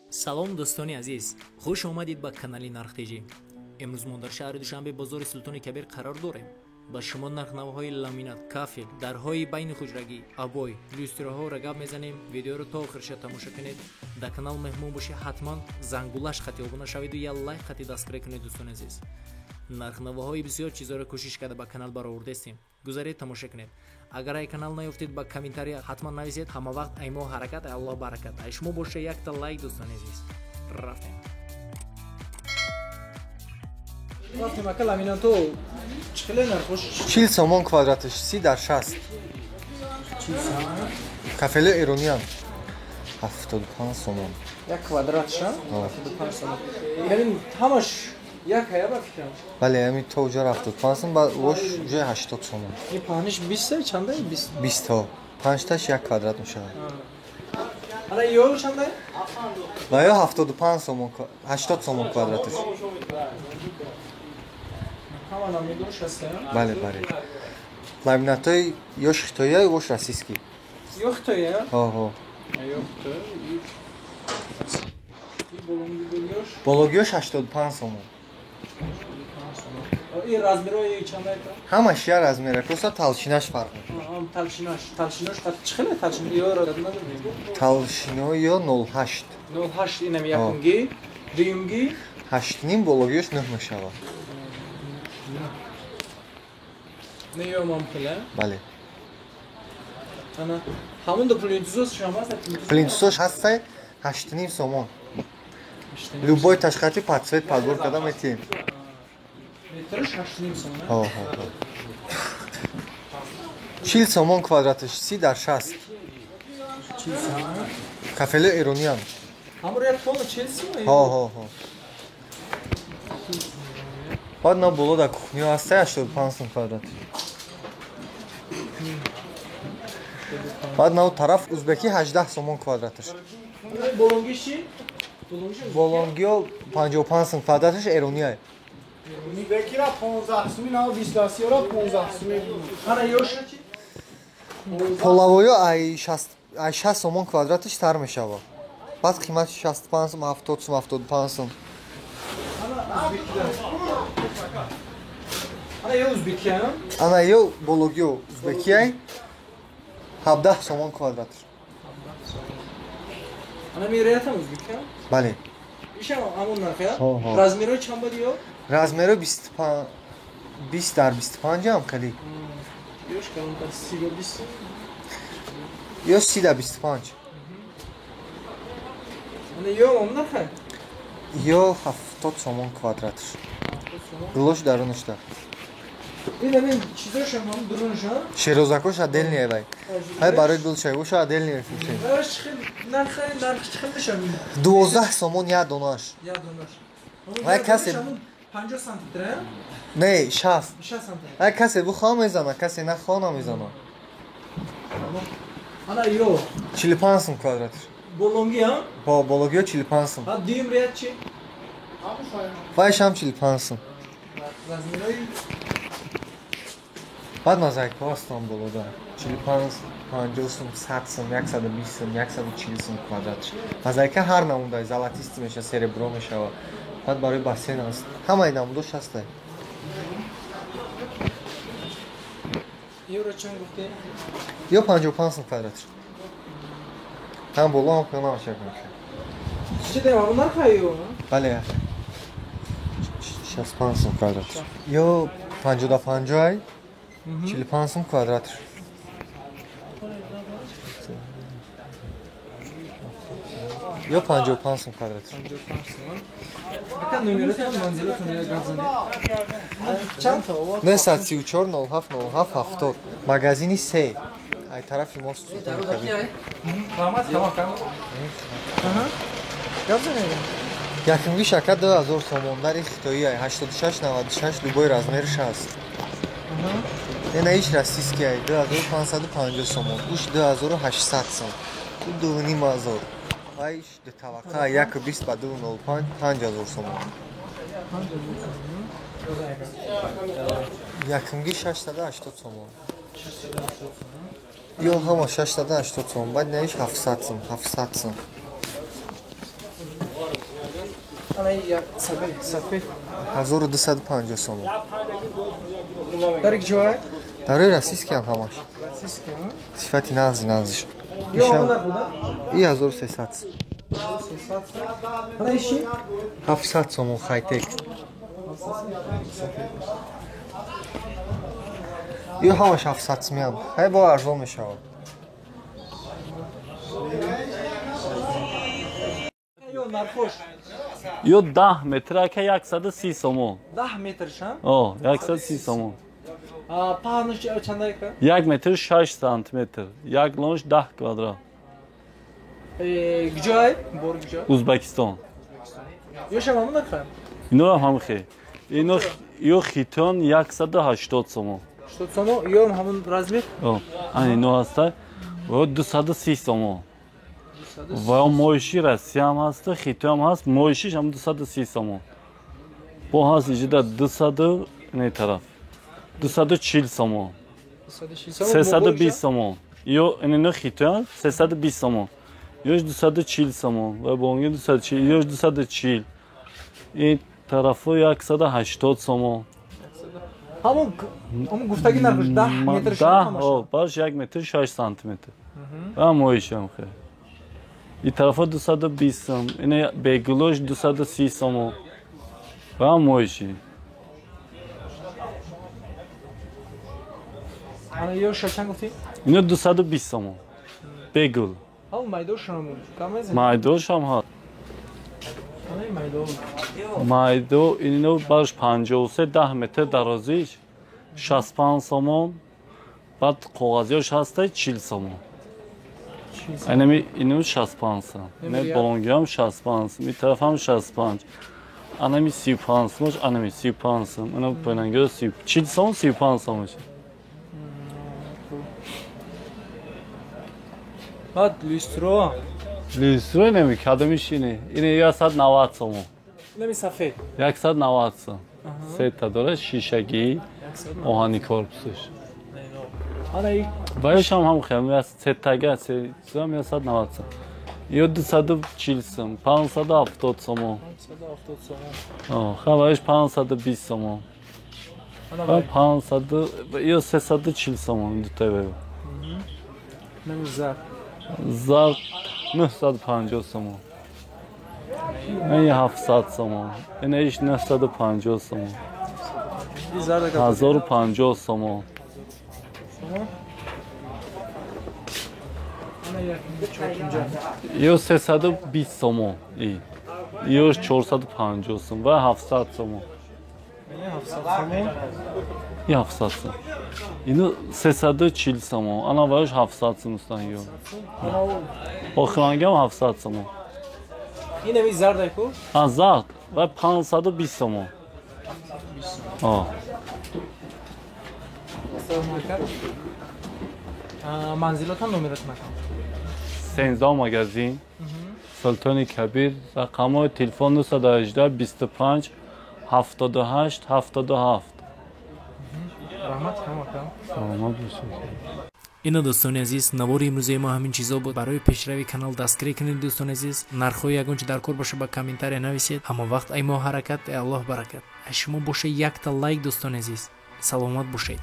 салом дӯстони азиз, хуш омадед ба канали нархтежӣ. имрӯз мо дар шаҳри душанбе бозори султони кабир қарор дорем. ба шумо нархнавоҳои ламинат, кафел, дарҳои байни хуҷрагӣ, абой, люстраҳоро гап мезанем. Видеоро то охирша тамошо кунед. дар канал меҳмон бошед, ҳатман зангулаш хати обуна шавед ва я лайк хати дастгирӣ кунед дӯстони азиз. нархнавоҳои бисёр чизоро кӯшиш карда ба канал баровардастем. гузаред тамошо кунед. агар ай канал наёфтед ба комментария ҳатман нависед. ҳама вақт аймо ҳаракат, аллоҳ баракат. ай шумо боша якта лайк дӯстони азиз. рафтем. Рафтем ака ламинато чиқиле нархош 40 сомон квадратиш 30 дар 60. Кафеле ирониан 75 сомон. як квадратша 75 сомон. Бебин ҳамаш як ҳая ба фикрам. Бале, ами то уҷа 75 сомон, ба вош уҷа 80 сомон. Ин паҳниш 20 чанда 20. 20 та. 5 таш 1 квадрат мешавад. Ана ё чанда? Ва ё 75 сомон, 80 сомон квадратиш. Ҳама намудош аст. Бале, бале. Ламинатои ёш хитоия вош расиски. Ё хитоия? Ҳо. Ё хитоия. И болонгиёш? Бологиёш 85 сомон. И размерои чанда это? Ҳамаш я размера, просто талшинаш фарқ мекунад. Талшинаш хат чиқиле талшин ёро дадна. Талшино ё 08. 08 инам якумги, дуюмги 8 ним бологиёш 9 мешавад. не ё мамхила. Бале. Ана ҳамун до плинтузос шамаст. Плинтусош ҳастай 8 ним сомон. Любой ташқати подсвет подбор карда метием. Метраш 8 сомон. Ҳо. 40 сомон квадратиш 30 дар 60. Кафеле ирониан. Ҳамур як фона 40 сомон. Ҳо. Баъд на боло дар кухниё ҳастай 85 сом квадрат. Баъд на тараф узбеки 18 сомон квадратиш. Болонги чи? Болонгиё 55 сом квадратиш ирония. Узбекира 15 сум, на 20 15 сум. Ана ёша чи? Полавоё ай 60 сомон квадратиш тар мешавад. Баъд қимати 65 сом, 70 сом, 75 сом. Ана ё узбекия? Ана ё бологиё узбекия 17 сомон квадратиш. Ана мероятам узбекия? Бале. Ишам ҳамун нархия? Ҳо. Размерои чанд буд ё? Размери 25 20 дар 25 ам кали. Ёш калон дар 30 дар 20. Ё 30 дар 25. Ана ё ом нархия? Ё 70 сомон квадратиш. Глош дарунашта. Бинамин чизошам ҳам дурунша? Шерозакош отдельный вай. Ай барои гулчай, воша отдельный мефурӯшем. Аш чиқил нарх чиқил мешам? 12 сомон я донаш. Я донаш. Ай касе 50 сантиметр? не 60. 60 сантиметр. Ай касе бу хо мезана, касе на хо намезана. Ана ё 45 сом квадратиш. болонги ҳам? Ба бологиё 45 сом. Ҳа дим реят чи? Вай шам 45 сом. Размерои Баъд мозаика ҳастам болода. 45 50 сом, 100 сом, 120 сом, 140 сом квадратиш. Мозаика ҳар намудай золотисти меша, серебро мешава. Баъд барои бассейн аст. Ҳамаи намудош ҳастай. евро чанд гуфте? Ё 55 сом квадратиш. Ҳам боло ҳам паёна мешавад. Чӣ дем ҳамун нарх ё? Бале. 65 сом квадратиш. Ё 50 да 50 ай 45 сом квадратиш. Ё 55 сом квадратиш. 55 сомон. Ака номеротон манзилатон як газани. Чанд та ова? 934 07 07 70. Магазини 3. Ай тарафи мост. Рамат ҳама кам. Аҳа. Газани. Якумги шака 2000 сомон дари хитои ай 86 96 любой размериш аст. Аҳа. Ена иш расиски ай 2550 сомон. Уш 2800 сом. Ту дувни мазор. Айш де таваққа 120 ба 205 5000 сомон. Якумги 680 сомон. Ё ҳама 680 сом, баъд наиш 700 сом, 700 сом. Ana ya safi. 1250 сомон. Дарик ҷой? Дарои российский ҳам ҳамаш. Российский, ҳа? Сифати назиш. Ё ҳамон буда? И 1300. 300. Ана иши? 700 сомон хайтек. Ё ҳамаш 700 меам. Хай бо арзон мешавад. Ё нархош. Ё 10 метрака 130 сомон. 10 метрша? О, 130 сомон. Паҳнуш чандака? 1 метр 6 сантиметр. 1 лонж 10 квадрат. Гҷой? Бор гҷой? Узбекистон. Ё шама ҳамон нарха? Ино ҳам хе. Ино ё хитон 180 сомон. 80 сомон ё ҳамон размер? О, ани ино ҳаста. Ва 230 сомон. Ва моиши Россия ҳам ҳаста, хитон ҳам ҳаст, моишиш ҳам 230 сомон. Бо ҳаст иҷода 200 не тараф. 240 сомон. 320 сомон. Ё ино хитон 320 сомон. Ёш 240 сомон. Ва бонги 240, ёш 240. ин тарафо 180 сомон. Ҳамон гуфтаги нархош 10 метр шама? О, баш 1 метр 6 сантиметр. Ва моишам хе. ин тарафо 220 сом. Ина бегулош 230 сомон. Ва моиши. Ана ё шачан гуфти? Ино 220 сомон. Бегул. Ҳамон майдошам камез? Майдош ҳам ҳаст. Ана майдо. Майдо ино баш 53 10 метр дарозиш 65 сомон. Баъд коғазиёш ҳаста 40 сомон. Инами ино 65 сом. Не болонгиам 65 сом. Ин тараф ҳам 65. Анами 35 сом, анами 35 сом. Ина пойнангиё 40 сом 35 сом. Баъд люстро. Люстро неми кадамиш ине. Ина 190 сомон. Неми сафед. 190 сом. Сета дора шишагӣ оҳани корпусаш. Ана и Ваёш ҳам хем сетага сетам 190 сом. Ё 240 сом, 570 сомон. 570 сомон. О, хаваиш 520 сомон. Ана 500 ё 340 сомон дутаве. неми зар. Зар 950 сомон. Ин 700 сомон. Ин иш 950 сомон. И зар дага. 1050 сомон. Ана як чокинҷа. Ё 320 сомон. Ё 450 сомон ва 700 сомон. Ин 700 сомон. 700 сом. Ино 340 сомон. Ана ваёш 700 сом стан ё. Ана Охирангам 700 сомон. ин неми зар даку? Азат ва 520 сомон. О. Манзилотан номерат накам. 13 магазин. Султони Кабир. Рақамҳои телефон 918 25 78 77. Раҳмат камакам. Саломат бошед. ино дӯстони азиз навори имрӯзаи мо ҳамин чизо буд. Барои пешрави канал дастгирӣ кунед дӯстони азиз. Нархҳои ягончи дар кор боша ба комментария нависед. ҳама вақт ай мо ҳаракат, ай Аллоҳ баракат. Ай шумо боша якта лайк дӯстони азиз. Саломат бошед.